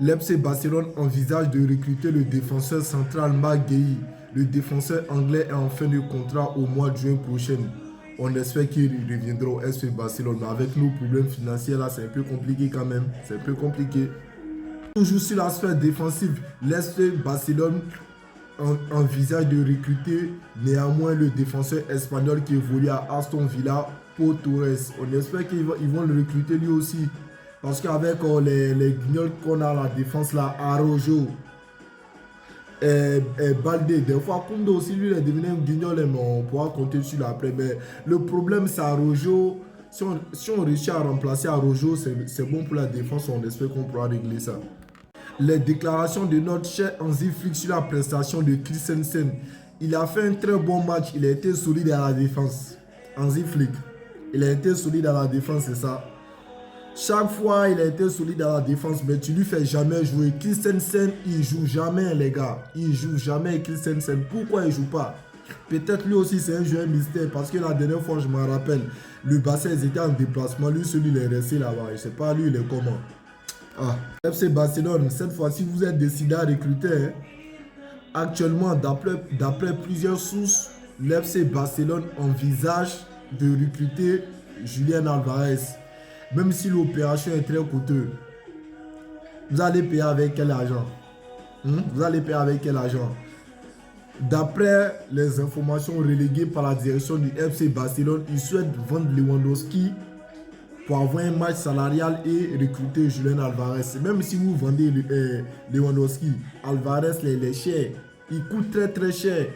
L'FC Barcelone envisage de recruter le défenseur central Marc Guéhi. Le défenseur anglais est en fin de contrat au mois de juin prochain. On espère qu'il reviendra au FC Barcelone. Mais avec nos problèmes financiers là, c'est un peu compliqué quand même. C'est un peu compliqué. Toujours sur la sphère défensive, l'FC Barcelone envisage de recruter néanmoins le défenseur espagnol qui évolue à Aston Villa, Pau Torres. On espère qu'ils vont le recruter lui aussi. Parce qu'avec les guignols qu'on a à la défense là, Araujo, Balde, des fois Koundé aussi lui il est devenu un guignol, mais on pourra compter sur lui après. Mais le problème c'est Araujo. Si on réussit à remplacer Araujo, c'est bon pour la défense. On espère qu'on pourra régler ça. Les déclarations de notre cher Hansi Flick sur la prestation de Christensen. Il a fait un très bon match. Il a été solide à la défense. Hansi Flick. Il a été solide à la défense, c'est ça. Chaque fois, il a été solide à la défense, mais tu lui fais jamais jouer. Christensen, il joue jamais, les gars. Il joue jamais, Christensen. Pourquoi il joue pas? Peut-être lui aussi, c'est un joueur mystère. Parce que la dernière fois, je me rappelle, le Barça, ils étaient en déplacement. Lui, celui, il est resté là-bas. Je sais pas, lui, il est comment. Ah, FC Barcelone, cette fois-ci, vous êtes décidé à recruter. Hein. Actuellement, d'après plusieurs sources, l'FC Barcelone envisage de recruter Julián Alvarez. Même si l'opération est très coûteuse. Vous allez payer avec quel argent? Vous allez payer avec quel argent? D'après les informations reléguées par la direction du FC Barcelone, ils souhaitent vendre Lewandowski pour avoir un match salarial et recruter Julián Alvarez. Même si vous vendez Lewandowski, Alvarez, il est cher. Il coûte très très cher.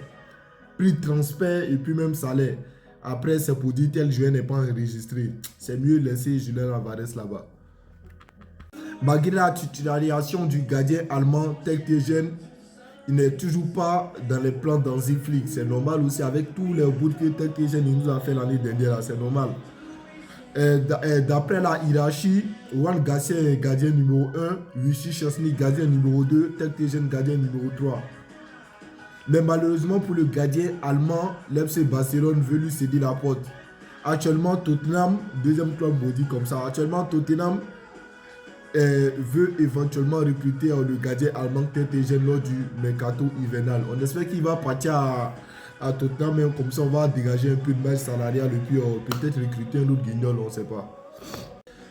Prix de transfert et puis même salaire. Après, c'est pour dire tel joueur n'est pas enregistré. C'est mieux laisser Julián Alvarez là-bas. Malgré la titularisation du gardien allemand Ter Stegen, il n'est toujours pas dans les plans d'Hansi Flick. C'est normal aussi avec tous les bouts que Ter Stegen nous a fait l'année dernière. C'est normal. D'après la hiérarchie, Juan Garcia est gardien numéro 1, Vichy Chesney gardien numéro 2, Ter Stegen gardien numéro 3. Mais malheureusement pour le gardien allemand, l'FC Barcelone veut lui céder la porte. Actuellement, Tottenham, deuxième club maudit comme ça, actuellement Tottenham veut éventuellement recruter le gardien allemand Ter Stegen lors du mercato hivernal. On espère qu'il va partir à Tottenham, mais comme ça on va dégager un peu de marge salariale et puis peut-être recruter un autre guignol, on ne sait pas.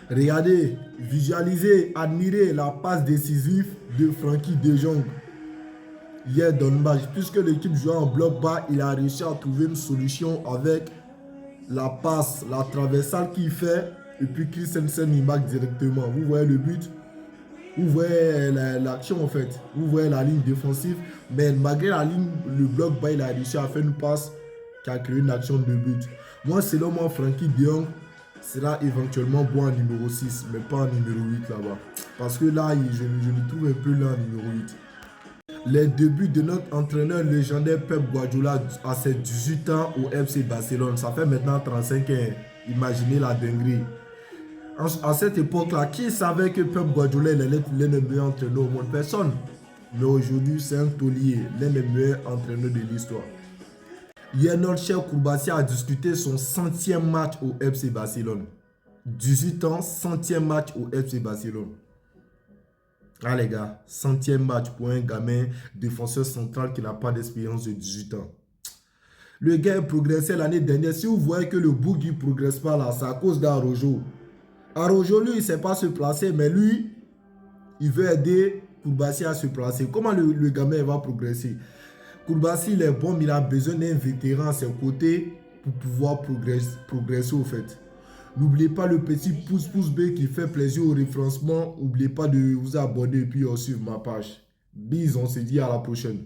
Regardez, visualisez, admirez la passe décisive de Frenkie de Jong. Hier dans le match, puisque l'équipe jouait en bloc bas, il a réussi à trouver une solution avec la passe, la traversale qu'il fait, et puis Christensen il marque directement. Vous voyez le but, vous voyez l'action en fait, vous voyez la ligne défensive, mais malgré la ligne, le bloc bas, il a réussi à faire une passe qui a créé une action de but. Moi, selon moi, Frenkie de Jong sera éventuellement bon en numéro 6, mais pas en numéro 8 là-bas. Parce que là, je le trouve un peu là en numéro 8. Les débuts de notre entraîneur légendaire Pep Guardiola à ses 18 ans au FC Barcelone. Ça fait maintenant 35 ans. Imaginez la dinguerie. À cette époque-là, qui savait que Pep Guardiola allait être l'un des meilleurs entraîneurs au monde? Personne. Mais aujourd'hui, c'est un taulier, l'un des meilleurs entraîneurs de l'histoire. Hier, notre cher Koulibaly a disputé son 100e match au FC Barcelone. 18 ans, 100e match au FC Barcelone. Ah les gars, 100e match pour un gamin défenseur central qui n'a pas d'expérience de 18 ans. Le gars a progressé l'année dernière. Si vous voyez que le bouc ne progresse pas là, c'est à cause d'Araujo. Araujo, lui, il ne sait pas se placer, mais lui, il veut aider Koulibaly à se placer. Comment le gamin va progresser? Koulibaly, il est bon, mais il a besoin d'un vétéran à ses côtés pour pouvoir progresser au fait. N'oubliez pas le petit pouce B qui fait plaisir au référencement. N'oubliez pas de vous abonner et puis suivre ma page. Bisous, on se dit à la prochaine.